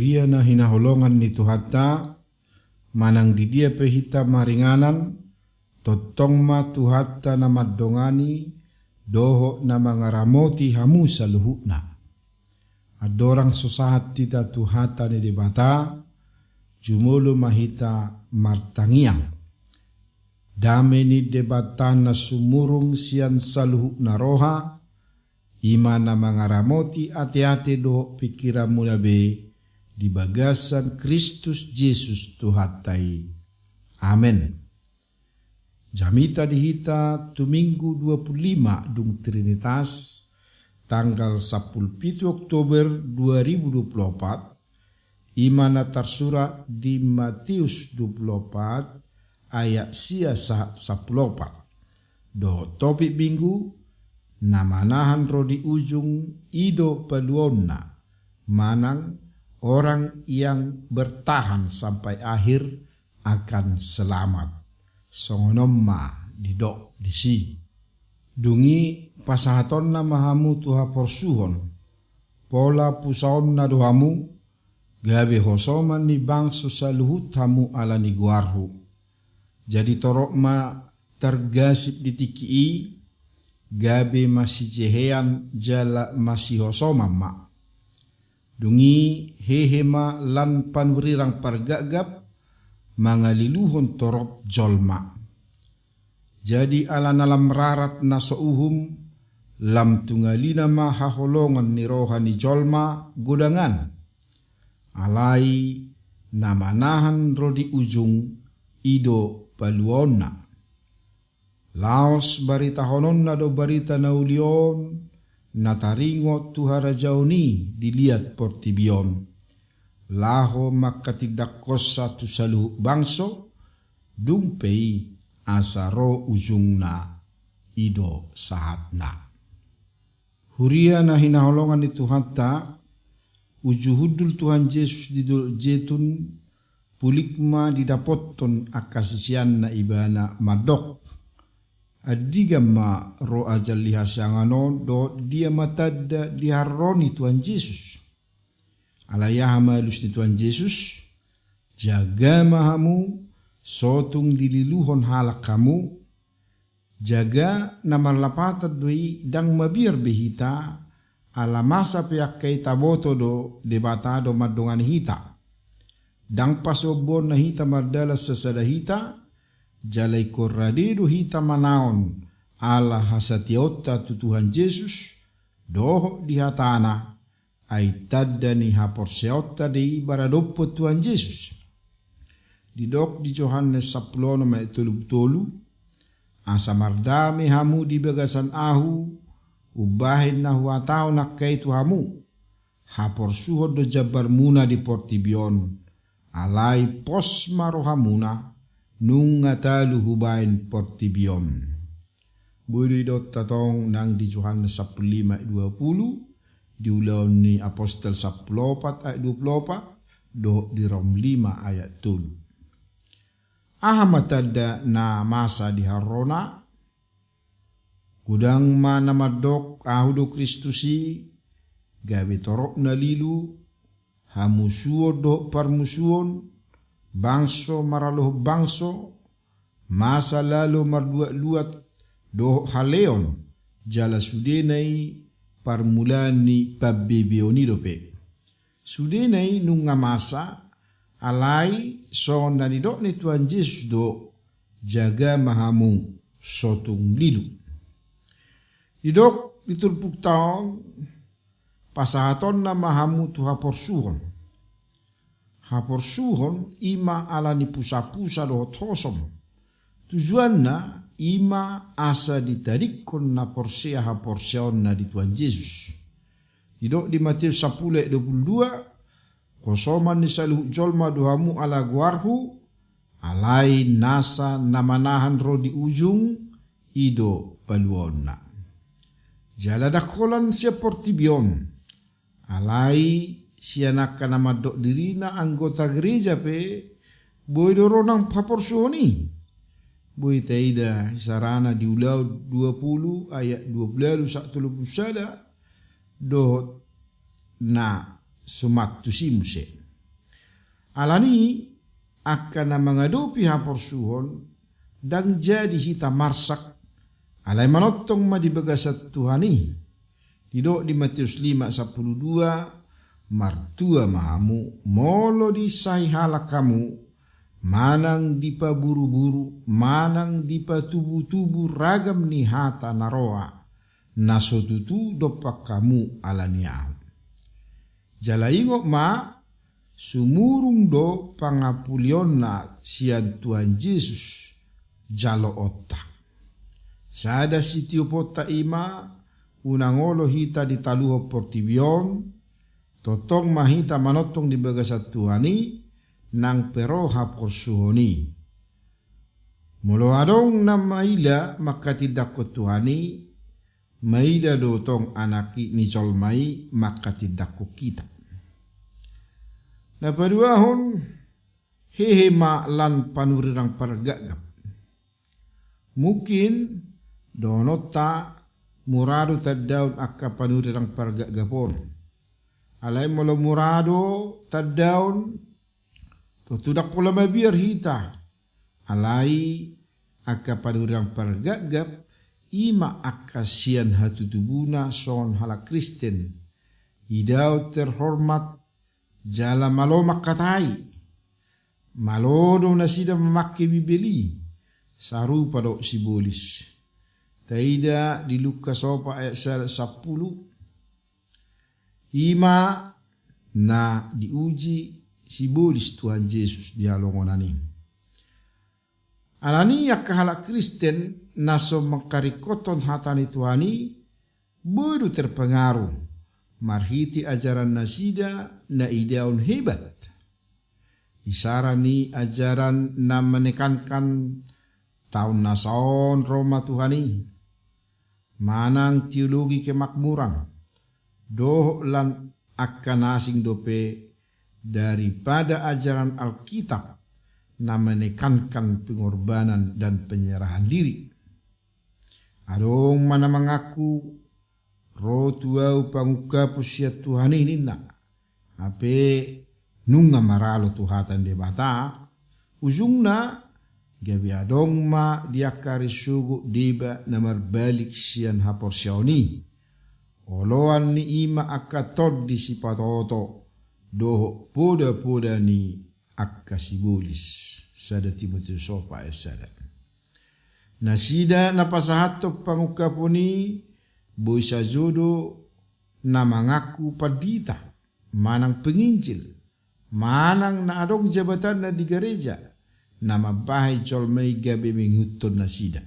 Huria na hinaholongan ni Tuhata, manang di dia pehita maringanan, totong ma Tuhata na madongani, doho na mangaramoti hamu sa luhutna. Adorang sosahat tita Tuhata ni debata, jumulu mahita martangiang. Dame ni debatan na sumurung sian saluhuk na roha, ima na mangaramoti ati-ati doho pikiramu labe, di bagasan Kristus Yesus Tuhatai. Amen. Jamita dihita tu Minggu 25 dung Trinitas, tanggal 17 Oktober 2024, imana tarsura di Matius 24 ayat sia 14. Do topik minggu namanahan rodi ujung ido peluonna, manang orang yang bertahan sampai akhir akan selamat. Songonomma didok disi. Dungi pasahaton na mahamu tuha porsuhon, pola pusaon na dohamu, gabe hosoman ni bangso sa luhut hamu ala ni guarhu. Jadi torok ma tergasip di tikii, gabe masih jehean jala masih hosoman ma. Dungi hehema lan panwirirang pargagap, mangaliluhon torop jolma. Jadi ala nalam rarat na souhum, lam tungalina ma haholongan ni rohani jolma gudangan. Alai namanahan rodi ujung ido paluonna. Laos barita honon na do barita na ulion, nataringo tuhara jauni dilihat portibion. Laho makatidak kosa tu salu bangso, dumpei asaro ujungna ido sahatna. Huria na hinaholongan ni Tuhata, ujuhudul Tuhan Yesus didul jetun, pulikma didapoton akasisian na ibana madok. Adigama ro ajal lihasyangano do dia matada diharoni Tuhan Yesus. Alaya hamalus ni Tuhan Yesus, jaga mahamu, sotung dililuhon halak kamu, jaga namarlapatad doi dang mabir behita, ala masa piak kay taboto do debatado madungan hita. Dang pasobon na hita mardala sa sadahita, jalay korradido hita manaon, ala hasatiota tu Tuhan Yesus, doho dihatana, ay tadda ni haporseota di baradoppo Tuhan Yesus. Didok di Yohanes 10 ayat 30, asa mardami hamu di bagasan ahu, ubahin na huatao na kaitu hamu, haporsuhod do jabar muna di portibion, alai pos marohamuna, nung ngatalu hubain portibion. Budi dot tatong nang di Yohanes 15 ayat 20, diulaun ni Apostel 14 ayat 24, do di Rom 5 ayat 3. Ahamatada na masa di harona, kudang mana madok ahudo Kristusi, gabi torok na lilu, hamusuo do parmusuon, bangso maraloh bangso, masa lalu marduat-luat do haleon, jala sudenai parmulani pabbebioni dope. Sudenai nunga masa, alai so nanidok ni Tuhan Yesus do jaga mahamu sotung lidu. Didok diturpuk taon pasahaton na mahamu tu haporsuhon. Haporsuhon ima ala ni pusa-pusa do tosom. Tujuan na ima asa ditarikon na porsea haporseon na di Tuhan Yesus. Didok di Matius 10 ayat 22, kosoman ni saluh jolma duhamu ala guarhu, alai nasa namanahan rodi ujung ido paluonna. Jala dakolan sia portibion, alai sianaka nama dok dirina anggota gereja pe, boy doronang paporsuoni. Boy taida sarana di ulau 20 ayat 12 1 do na sumat tu simuse. Alani akan mengadopi hapor suhon dan jadi hita marsak alai manotong ma di bagasat Tuhani. Didok di Matius 5:12, martua mahamu molo di sai hala kamu, manang dipa buru-buru, manang dipa tubu-tubu ragam ni hata naroa, nasotutu dopak kamu alaniau. Jalaingo ma sumurung do pangapulion na sian Tuhan Yesus jalo otak. Sada sitio pota ima unangolo hita di taluho portibion, totong mahita manotong di bagasat Tuhani, nang pero hapor suhoni. Mulo adong na maila maka tidak ko Tuhani, maila dotong anaki ni jolmai maka tidak ko kita. Na paduahon hehe lan panurirang pargagap. Mungkin donota murado tadaun akka panurirang pargagapon. Alay molo murado tadaun tutudak pula mabir hita. Alai akka panurirang pargagap ima akka sian hatutubuna son hala Kristen. Idaw terhormat jala malo makatai, malodo na sida memakai bibeli, saru pada sibolis. Taida di Lukas ayat 10, ima na diuji sibolis Tuhan Yesus dialongonani. Alani yakahala Kristen naso makarikoton hatani Tuhani, bodo terpengaruh. Marhiti ajaran nasida na ideon hebat. Isarani ajaran na menekankan tahun nasaon Roma Tuhani. Manang teologi kemakmuran. Doh lan akan asing dope daripada ajaran Alkitab na menekankan pengorbanan dan penyerahan diri. Adong mana mengaku ro tuau panguka pusia Tuhan ini nak ape nunga maralo tuhatan de bata ujungna gabi adong ma diakari sugu diba namar balik sian hapor sioni oloan ni ima akatod di sipatoto doho poda ni akasibulis sada Timotius sopa esada nasida napasahato panguka puni boy sa jodo na mangaku padita, manang penginjil, manang na adong jabatan na di gereja, na mabahay jolmay gabi minghuton na sida.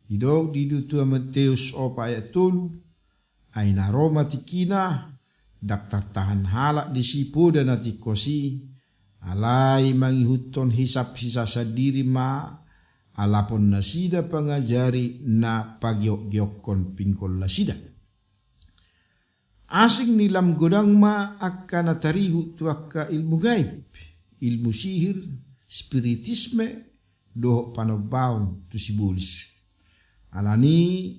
Idog didutu Matius 4:3, ay na Roma tikina, daktar tahan halak di sipoda na tikosi, alay manghuton hisap-hisa sa diri ma, alapon na sida pangajari na pagyok-gyokon pingkol na sida. Asing nilam godang ma akka natarihu tu akka ilmu gaib, ilmu sihir, spiritisme, doho panobaon tu sibulis. Alani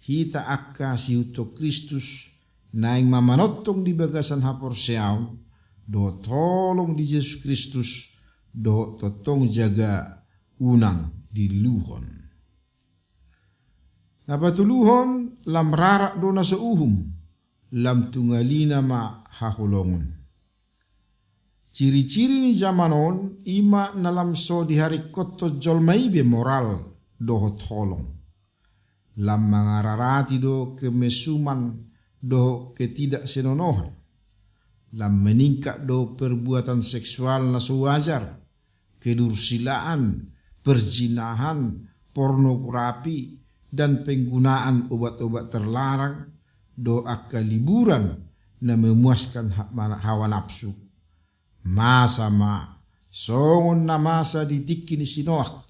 hita akka sihuto Kristus naing mamanotong di bagasan hapor seaon, doho tolong di Yesus Kristus, doho totong jaga unang di luhon. Napatuluhon lam rarak do na sa uhum, lam tungalina ma hahulongon. Ciri-ciri ni zamanon ima nalam so di hari koto jolmaibe moral dohot holong. Lam mangararati do kemesuman do ketidak senonohan. Lam meningkat do perbuatan seksual na sewajar, kedursilaan, perzinahan, pornografi, dan penggunaan obat-obat terlarang do akka liburan na memuaskan hawa nafsu. Masa ma songon na masa ditikini sinoak.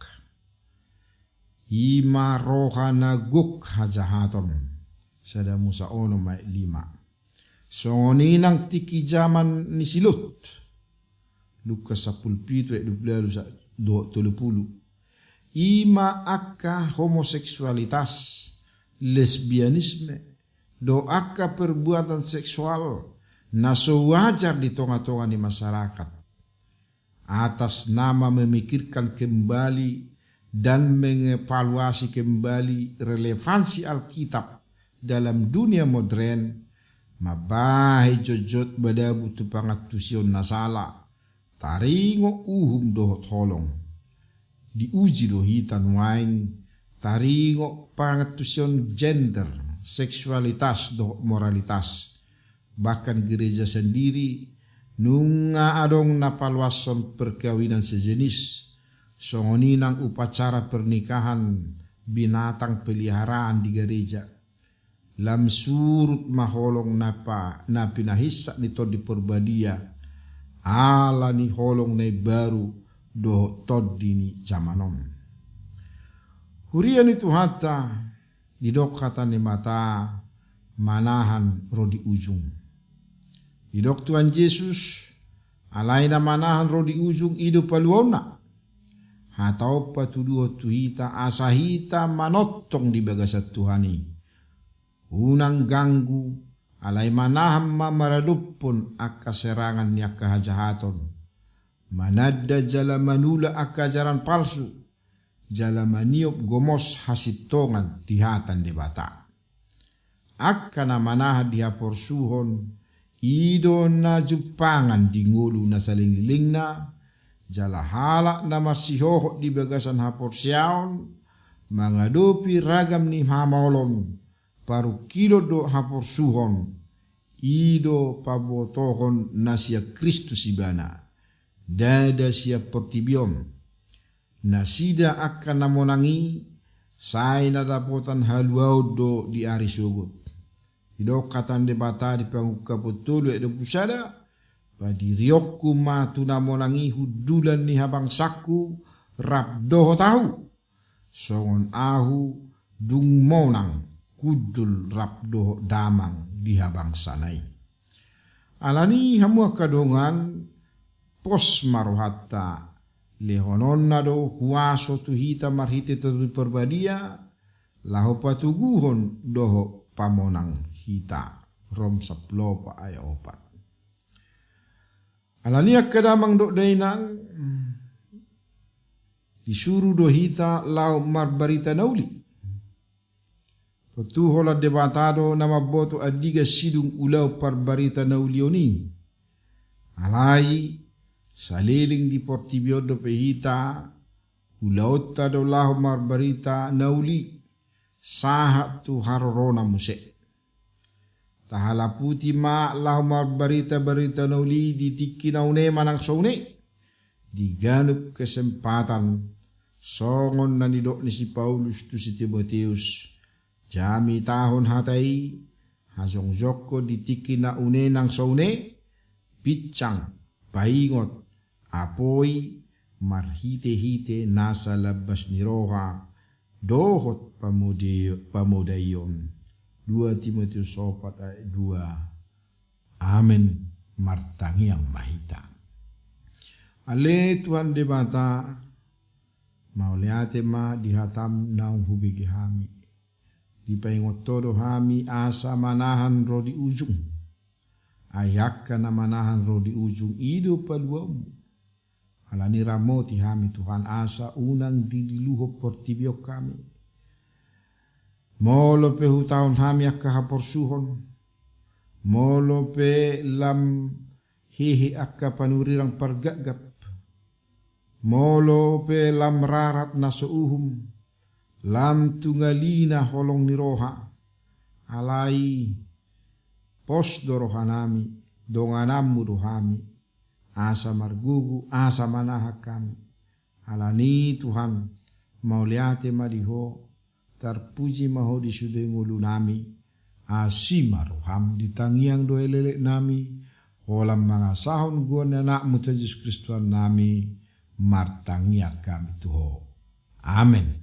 Ima roha na guk hajahaton. Sada Musa ono may 5. Songoninang tiki zaman ni silut. Lukas 10:27-30. Ima akka homoseksualitas, lesbianisme, do akka perbuatan seksual na so wajar di tonga-tonga ni masyarakat. atas nama memikirkan kembali dan mengevaluasi kembali relevansi Alkitab dalam dunia modern, mabahi jojot bada butuh pangatusion nasala, taringo uhum dohot holong, diuji dohitan wain, taringo pangatusion gender, seksualitas dohot moralitas, bahkan gereja sendiri nunga adong napalwason perkawinan sejenis, songoninang upacara pernikahan binatang peliharaan di gereja. Lam surut maholong na pinahisa nito di perbadia, ala ni holong na baru do toddi ni jamanom. Hurian itu hata didok kata ni mata manahan rodi ujung. Didok Tuhan Yesus alai na manahan rodi ujung ido paluona. Hatau patuduho tuhita asahita manotong di bagasat Tuhani. Unang ganggu alai manaham mamaradupon akka serangan ni akka hajahaton. Manadda jala manula akka jaran palsu. Jala maniop gomos hasitongan dihatan di bata. Akka na manahan dihaporsuhon. Ido na jupangan di ngulu na saling-liling na, jala halak na masihohot di bagasan haporsiaon, mangadopi ragam ni hamolon, paru kilo do haporsuhon, ido pabotohon na siya Kristus ibana, dada siya portibion, na sida akan namonangi, say na dapotan haluaw do di arisugot. Idok katan de bata di panguka potolo edo pusada padi riokku matu namonangi hudulan ni habang saku rap doho tahu songon ahu dung monang kudul rap doho damang di habang sanai. Alani hamua kadongan pos maruhata lehonon nado huaso tuhita marhite tu perbadia laho patuguhon doho pamonang hita rom saplo pa ay opat. Alaniak kadamang dok dainang disuruh do hita lau marbarita nauli. Petuhola debatado nama boto adiga sidung ulau parbarita naulioni. Alai saliling di portibiodo pe hita ulau tado lau marbarita nauli sahat tu harorona musek. Tahala puti ma lahumar barita-barita nauli ditiki naune manang sone. Diganup kesempatan songon na nidok ni si Paulus tu si Timoteus. Jami tahun hatai hasong joko ditiki na une nang sone. Picang, paingot, apoi, marhite-hite nasa labas ni roha. Dohot pamudayon. 2 Timotius 4 ayat 2. Amin. Martangi yang mahita. Ale Tuhan de bata mauliate ma dihatam naung hubigi hami. Dipaingot todo hami asa manahan rodi ujung. Ayakka na manahan rodi ujung ido paluamu. Alani ramoti hami Tuhan asa unang diluho portibiok kami. Molo pe hutaon hami akka haporsuhon. Molo pe lam hihi akka panurirang pargagap. Molo pe lam rarat na souhum. Lam tungalina holong niroha. Alai pos dorohanami. Donganamu rohami. Asa margugu, asa manahak kami. Alani Tuhan mauliate madiho. Terpuji maho di sudai ngulu nami. Asima roham ditangiang doa lelek nami. Holam mga sahon gua anak muta Yesus Kristus nami. Martangia kami tuho. Amin.